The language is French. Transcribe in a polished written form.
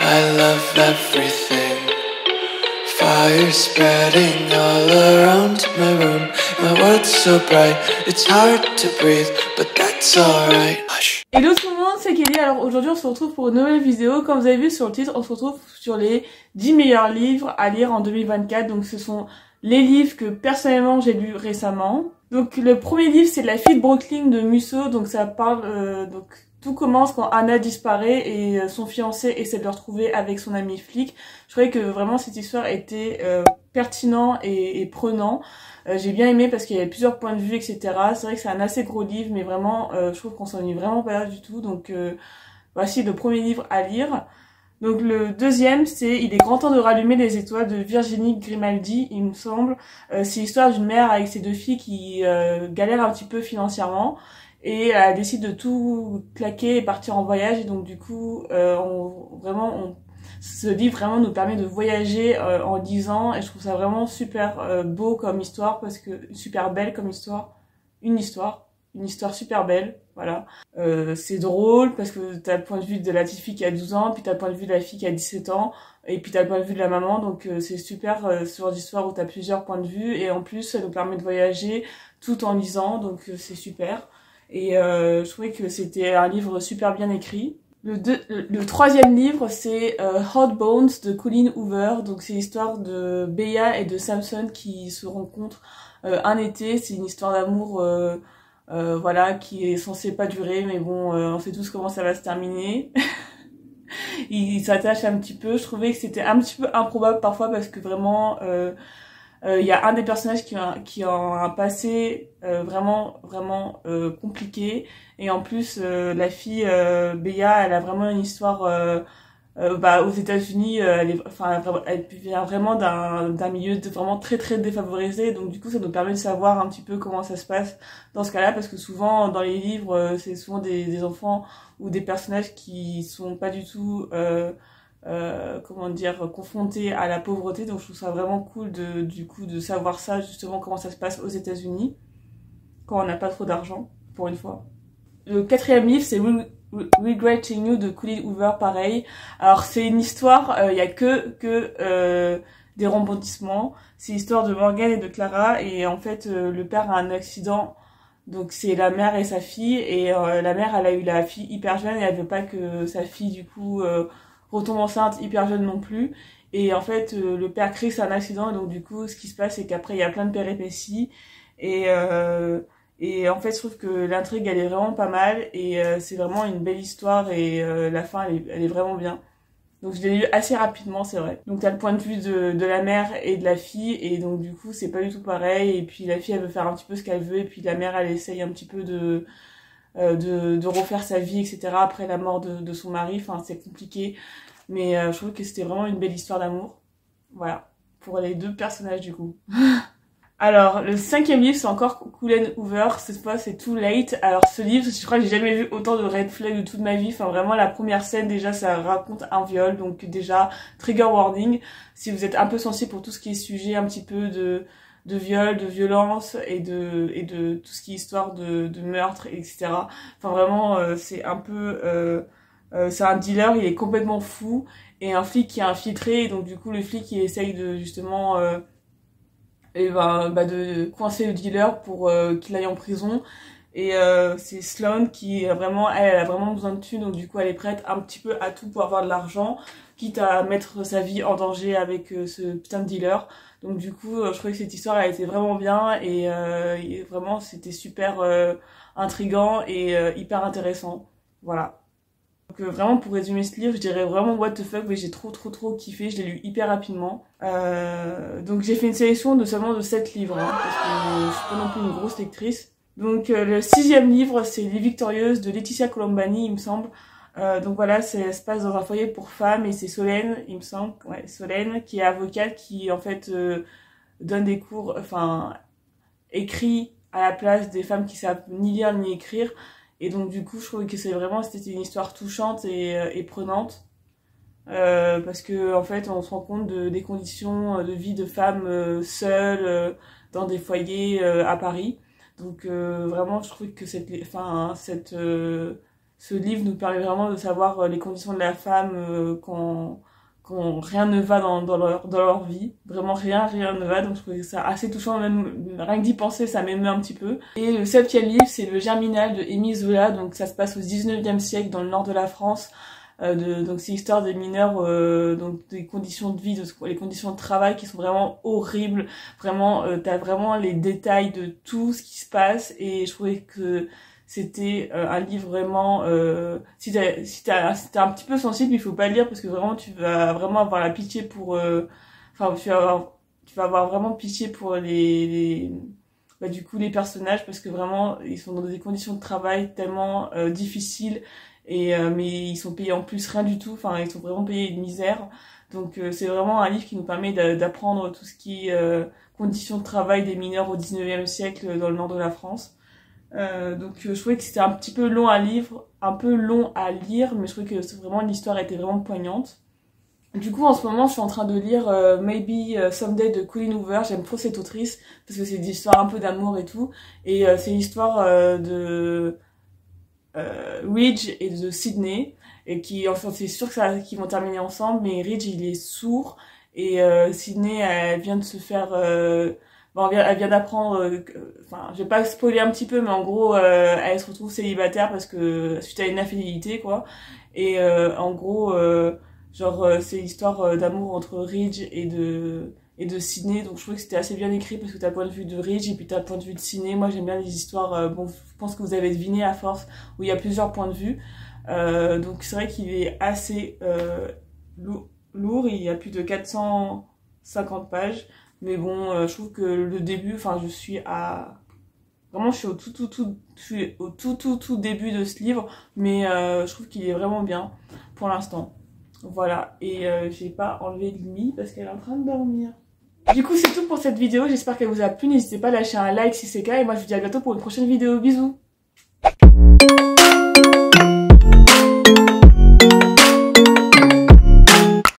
I love everything. Fire spreading all around my room. My world's so bright, it's hard to breathe, but that's alright. Hush. Hello tout le monde, c'est Kelly. Alors aujourd'hui on se retrouve pour une nouvelle vidéo. Comme vous avez vu sur le titre, on se retrouve sur les 10 meilleurs livres à lire en 2024. Donc ce sont les livres que personnellement j'ai lus récemment. Donc le premier livre c'est La fille de Brooklyn de Musso. Donc ça parle donc tout commence quand Anna disparaît et son fiancé essaie de le retrouver avec son ami flic. Je trouvais que vraiment cette histoire était pertinent et prenant. J'ai bien aimé parce qu'il y avait plusieurs points de vue, etc. C'est vrai que c'est un assez gros livre, mais vraiment, je trouve qu'on s'ennuie vraiment pas là du tout. Donc voici le premier livre à lire. Donc le deuxième, c'est Il est grand temps de rallumer les étoiles de Virginie Grimaldi, il me semble. C'est l'histoire d'une mère avec ses deux filles qui galèrent un petit peu financièrement. Et elle décide de tout claquer et partir en voyage. Et donc du coup, ce livre vraiment nous permet de voyager en lisant. Et je trouve ça vraiment super beau comme histoire, parce que super belle comme histoire. Une histoire super belle, voilà. C'est drôle parce que t'as le point de vue de la petite fille qui a 12 ans, puis t'as le point de vue de la fille qui a 17 ans, et puis t'as le point de vue de la maman. Donc c'est super ce genre d'histoire où t'as plusieurs points de vue. Et en plus, ça nous permet de voyager tout en lisant, donc c'est super. Et je trouvais que c'était un livre super bien écrit. Le troisième livre, c'est Hot Bones de Colleen Hoover. Donc c'est l'histoire de Bea et de Samson qui se rencontrent un été. C'est une histoire d'amour voilà, qui est censée pas durer, mais bon, on sait tous comment ça va se terminer. Ils s'attachent un petit peu. Je trouvais que c'était un petit peu improbable parfois parce que vraiment... y a un des personnages qui a un passé vraiment compliqué, et en plus la fille Bea, elle a vraiment une histoire aux États-Unis. Elle vient vraiment d'un milieu vraiment très défavorisé, donc du coup ça nous permet de savoir un petit peu comment ça se passe dans ce cas-là, parce que souvent dans les livres c'est souvent des enfants ou des personnages qui sont pas du tout confrontés à la pauvreté. Donc je trouve ça vraiment cool de savoir ça, justement, comment ça se passe aux États-Unis quand on n'a pas trop d'argent, pour une fois. Le quatrième livre, c'est Regretting You de Colleen Hoover, pareil. Alors c'est une histoire, il y a que des rebondissements. C'est l'histoire de Morgan et de Clara, et en fait le père a un accident. Donc c'est la mère et sa fille, et la mère, elle a eu la fille hyper jeune et elle veut pas que sa fille du coup retombe enceinte hyper jeune non plus. Et en fait le père crée un accident, et donc du coup ce qui se passe c'est qu'après il y a plein de péripéties, et en fait je trouve que l'intrigue elle est vraiment pas mal, et c'est vraiment une belle histoire, et la fin elle est vraiment bien. Donc je l'ai lu assez rapidement, c'est vrai. Donc t'as le point de vue de la mère et de la fille, et donc du coup c'est pas du tout pareil. Et puis la fille elle veut faire un petit peu ce qu'elle veut, et puis la mère elle essaye un petit peu de refaire sa vie, etc. après la mort de son mari. Enfin c'est compliqué, mais je trouve que c'était vraiment une belle histoire d'amour. Voilà, pour les deux personnages du coup. Alors, le cinquième livre, c'est encore Colleen Hoover. Cette fois, c'est Too Late. Alors, ce livre, je crois que j'ai jamais vu autant de red flags de toute ma vie. Enfin, vraiment, la première scène, déjà, ça raconte un viol. Donc, déjà, trigger warning. Si vous êtes un peu sensible pour tout ce qui est sujet un petit peu de viol, de violence, et de tout ce qui est histoire de meurtre, etc. Enfin, vraiment, c'est un peu... c'est un dealer, il est complètement fou. Et un flic qui est infiltré. Et donc, du coup, le flic, il essaye de, justement... de coincer le dealer pour qu'il aille en prison. Et c'est Sloane qui vraiment, elle a vraiment besoin de thunes, donc du coup elle est prête un petit peu à tout pour avoir de l'argent, quitte à mettre sa vie en danger avec ce putain de dealer. Donc du coup je trouvais que cette histoire elle était vraiment bien, et vraiment c'était super intriguant et hyper intéressant. Voilà. Donc vraiment pour résumer ce livre, je dirais vraiment what the fuck, mais j'ai trop kiffé, je l'ai lu hyper rapidement. Donc j'ai fait une sélection de seulement de 7 livres, hein, parce que je suis pas non plus une grosse lectrice. Donc le sixième livre, c'est Les Victorieuses de Laetitia Colombani, il me semble. Donc voilà, ça se passe dans un foyer pour femmes, et c'est Solène, il me semble, ouais, Solène, qui est avocate, qui en fait donne des cours, enfin écrit à la place des femmes qui savent ni lire ni écrire. Et donc du coup je trouvais que c'était une histoire touchante et prenante, parce que en fait on se rend compte des conditions de vie de femmes seules dans des foyers à Paris. Donc vraiment je trouvais que ce livre nous permet vraiment de savoir les conditions de la femme quand rien ne va dans leur vie. Vraiment rien ne va. Donc je trouvais ça assez touchant, même rien que d'y penser, ça m'émeut un petit peu. Et le 7e livre, c'est Le Germinal de Émile Zola. Donc ça se passe au 19e siècle dans le nord de la France. Donc c'est l'histoire des mineurs, donc des conditions de vie, les conditions de travail qui sont vraiment horribles. Vraiment, t'as vraiment les détails de tout ce qui se passe. Et je trouvais que c'était un livre vraiment, si t'es un petit peu sensible, il faut pas le lire parce que vraiment tu vas vraiment avoir la pitié pour, enfin tu vas avoir vraiment pitié pour bah, du coup les personnages, parce que vraiment ils sont dans des conditions de travail tellement difficiles, et mais ils sont payés en plus rien du tout, enfin ils sont vraiment payés une misère. Donc c'est vraiment un livre qui nous permet d'apprendre tout ce qui est conditions de travail des mineurs au 19e siècle dans le nord de la France. Donc je trouvais que c'était un petit peu long à lire, mais je trouvais que vraiment l'histoire était vraiment poignante. Du coup en ce moment je suis en train de lire Maybe Someday de Colleen Hoover. J'aime trop cette autrice parce que c'est des histoires un peu d'amour et tout, et c'est l'histoire de Ridge et de Sydney, et qui, enfin c'est sûr qu'ils vont terminer ensemble, mais Ridge il est sourd, et Sydney elle vient de se faire bon, elle vient d'apprendre, enfin, je vais pas spoiler un petit peu, mais en gros, elle se retrouve célibataire parce que suite à une infidélité, quoi. Et en gros, c'est l'histoire d'amour entre Ridge et de Sydney. Donc je trouvais que c'était assez bien écrit parce que t'as le point de vue de Ridge et puis t'as le point de vue de Sydney. Moi, j'aime bien les histoires. Bon, je pense que vous avez deviné à force, où il y a plusieurs points de vue. Donc c'est vrai qu'il est assez lourd. Il y a plus de 450 pages. Mais bon, je trouve que le début, enfin, je suis au tout début de ce livre, mais je trouve qu'il est vraiment bien pour l'instant. Voilà, et j'ai pas enlevé Limi parce qu'elle est en train de dormir. Du coup, c'est tout pour cette vidéo. J'espère qu'elle vous a plu. N'hésitez pas à lâcher un like si c'est le cas, et moi je vous dis à bientôt pour une prochaine vidéo. Bisous!